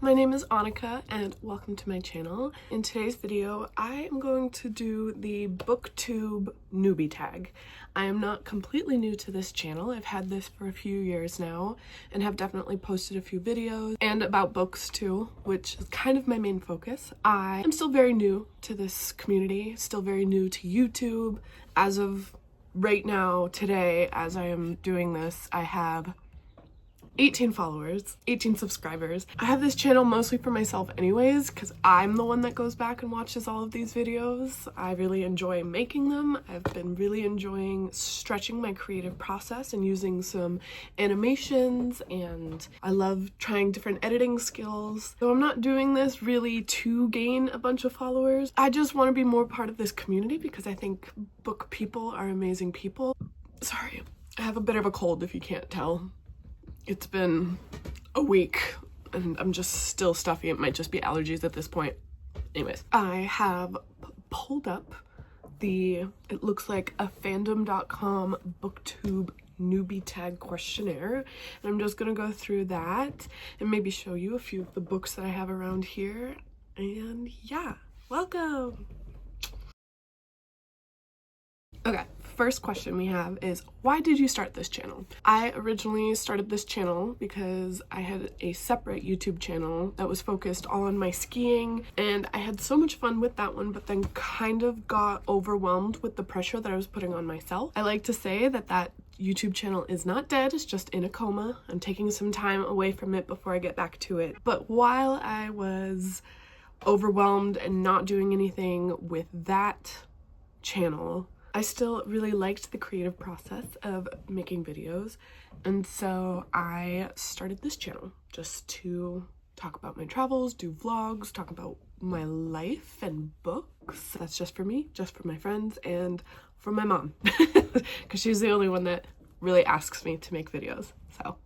My name is Annika and welcome to my channel. In today's video, I am going to do the BookTube Newbie Tag. I am not completely new to this channel. I've had this for a few years now and have definitely posted a few videos and about books too, which is kind of my main focus. I am still very new to this community, still very new to YouTube. As of right now, today, as I am doing this, I have 18 followers, 18 subscribers. I have this channel mostly for myself anyways, because I'm the one that goes back and watches all of these videos. I really enjoy making them. I've been really enjoying stretching my creative process and using some animations, and I love trying different editing skills. So I'm not doing this really to gain a bunch of followers. I just want to be more part of this community because I think book people are amazing people. Sorry, I have a bit of a cold if you can't tell. It's been a week and I'm just still stuffy. It might just be allergies at this point. Anyways, I have pulled up it looks like a fandom.com BookTube Newbie Tag questionnaire, and I'm just gonna go through that and maybe show you a few of the books that I have around here. And yeah, welcome. Okay, first question we have is, why did you start this channel? I originally started this channel because I had a separate YouTube channel that was focused all on my skiing, and I had so much fun with that one, but then kind of got overwhelmed with the pressure that I was putting on myself. I like to say that YouTube channel is not dead, it's just in a coma. I'm taking some time away from it before I get back to it. But while I was overwhelmed and not doing anything with that channel, I still really liked the creative process of making videos, and so I started this channel just to talk about my travels, do vlogs, talk about my life and books. That's just for me, just for my friends, and for my mom, because she's the only one that really asks me to make videos, so.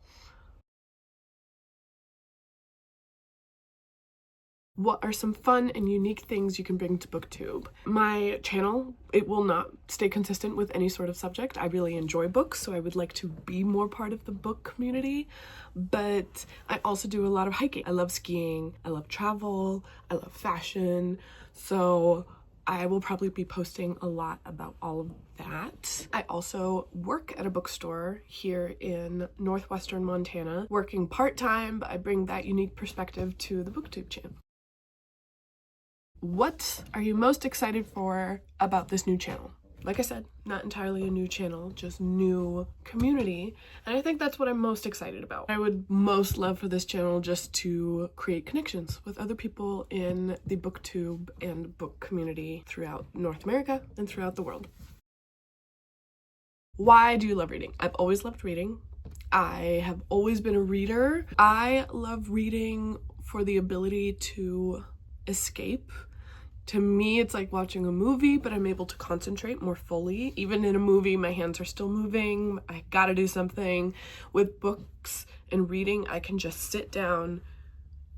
What are some fun and unique things you can bring to BookTube? My channel, it will not stay consistent with any sort of subject. I really enjoy books, so I would like to be more part of the book community, but I also do a lot of hiking. I love skiing, I love travel, I love fashion, so I will probably be posting a lot about all of that. I also work at a bookstore here in northwestern Montana, working part-time, but I bring that unique perspective to the BookTube channel. What are you most excited for about this new channel? Like I said, not entirely a new channel, just new community. And I think that's what I'm most excited about. I would most love for this channel just to create connections with other people in the BookTube and book community throughout North America and throughout the world. Why do you love reading? I've always loved reading. I have always been a reader. I love reading for the ability to escape. To me, it's like watching a movie, but I'm able to concentrate more fully. Even in a movie, my hands are still moving. I gotta do something. With books and reading, I can just sit down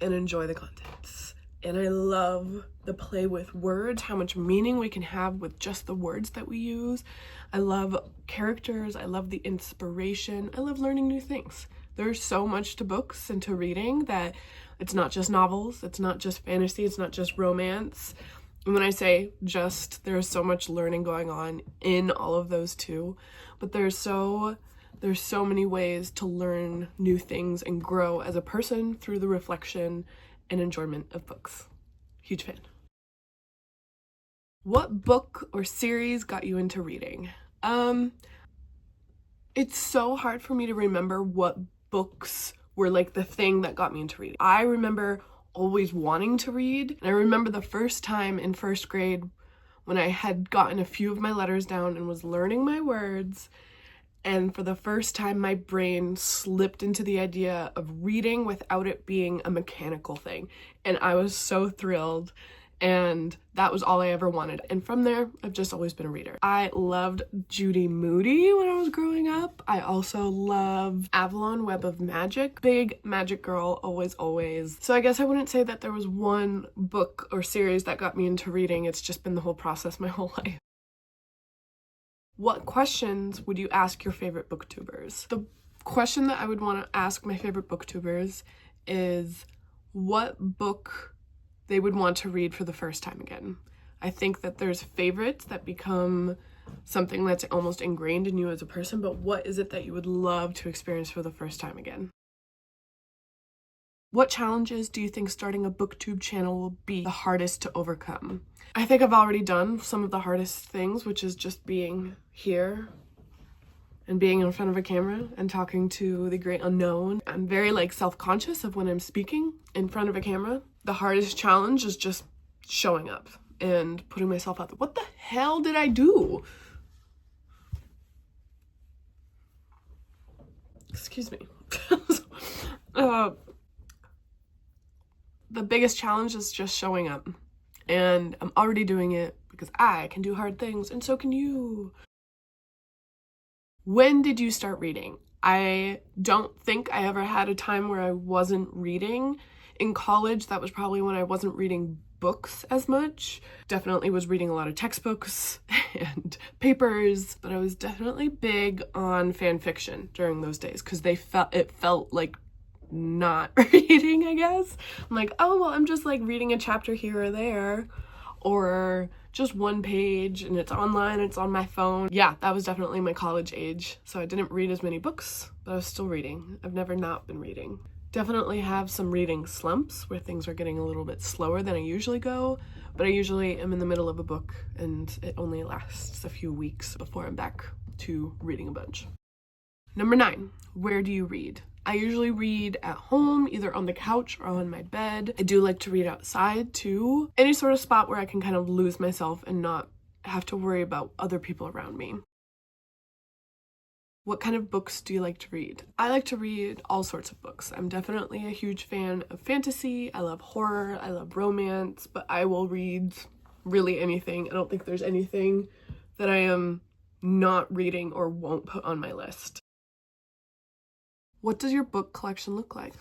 and enjoy the contents. And I love the play with words, how much meaning we can have with just the words that we use. I love characters. I love the inspiration. I love learning new things. There's so much to books and to reading that it's not just novels, it's not just fantasy, it's not just romance. And when I say just, there's so much learning going on in all of those too, but there's so many ways to learn new things and grow as a person through the reflection and enjoyment of books. Huge fan. What book or series got you into reading? It's so hard for me to remember what books were like the thing that got me into reading. I remember always wanting to read, and I remember the first time in first grade when I had gotten a few of my letters down and was learning my words, and for the first time my brain slipped into the idea of reading without it being a mechanical thing, and I was so thrilled. And that was all I ever wanted. And from there, I've just always been a reader. I loved Judy Moody when I was growing up. I also loved Avalon Web of Magic. Big magic girl, always, always. So I guess I wouldn't say that there was one book or series that got me into reading. It's just been the whole process my whole life. What questions would you ask your favorite booktubers? The question that I would want to ask my favorite booktubers is, what book they would want to read for the first time again. I think that there's favorites that become something that's almost ingrained in you as a person, but what is it that you would love to experience for the first time again? What challenges do you think starting a BookTube channel will be the hardest to overcome? I think I've already done some of the hardest things, which is just being here and being in front of a camera and talking to the great unknown. I'm very self-conscious of when I'm speaking in front of a camera. The hardest challenge is just showing up and putting myself out there. What the hell did I do? Excuse me. The biggest challenge is just showing up, and I'm already doing it because I can do hard things, and so can you. When did you start reading? I don't think I ever had a time where I wasn't reading. In college, that was probably when I wasn't reading books as much. Definitely was reading a lot of textbooks and papers, but I was definitely big on fan fiction during those days because it felt like not reading, I guess. I'm like, oh, well, I'm just reading a chapter here or there, or just one page, and it's online, it's on my phone. Yeah, that was definitely my college age. So I didn't read as many books, but I was still reading. I've never not been reading. Definitely have some reading slumps where things are getting a little bit slower than I usually go, but I usually am in the middle of a book and it only lasts a few weeks before I'm back to reading a bunch. Number 9, where do you read? I usually read at home, either on the couch or on my bed. I do like to read outside too. Any sort of spot where I can kind of lose myself and not have to worry about other people around me. What kind of books do you like to read? I like to read all sorts of books. I'm definitely a huge fan of fantasy. I love horror. I love romance, but I will read really anything. I don't think there's anything that I am not reading or won't put on my list. What does your book collection look like?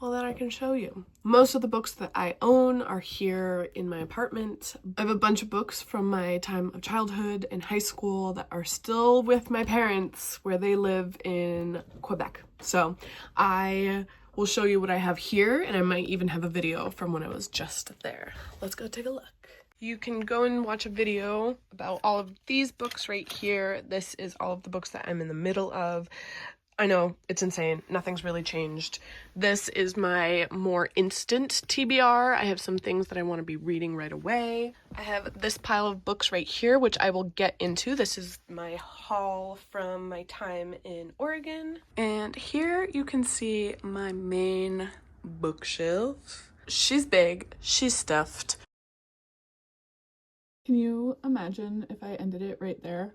Well, that I can show you. Most of the books that I own are here in my apartment. I have a bunch of books from my time of childhood and high school that are still with my parents where they live in Quebec. So I will show you what I have here, and I might even have a video from when I was just there. Let's go take a look. You can go and watch a video about all of these books right here. This is all of the books that I'm in the middle of. I know, it's insane. Nothing's really changed. This is my more instant TBR. I have some things that I want to be reading right away. I have this pile of books right here, which I will get into. This is my haul from my time in Oregon. And here you can see my main bookshelf. She's big. She's stuffed. Can you imagine if I ended it right there?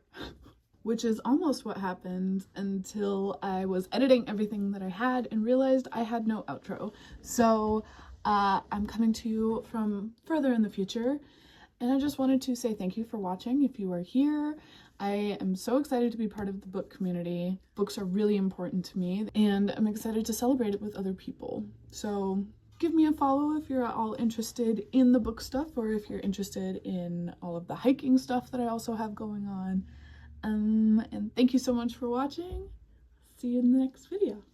Which is almost what happened until I was editing everything that I had and realized I had no outro. So I'm coming to you from further in the future, and I just wanted to say thank you for watching if you are here. I am so excited to be part of the book community. Books are really important to me, and I'm excited to celebrate it with other people. So give me a follow if you're at all interested in the book stuff, or if you're interested in all of the hiking stuff that I also have going on. And thank you so much for watching. See you in the next video.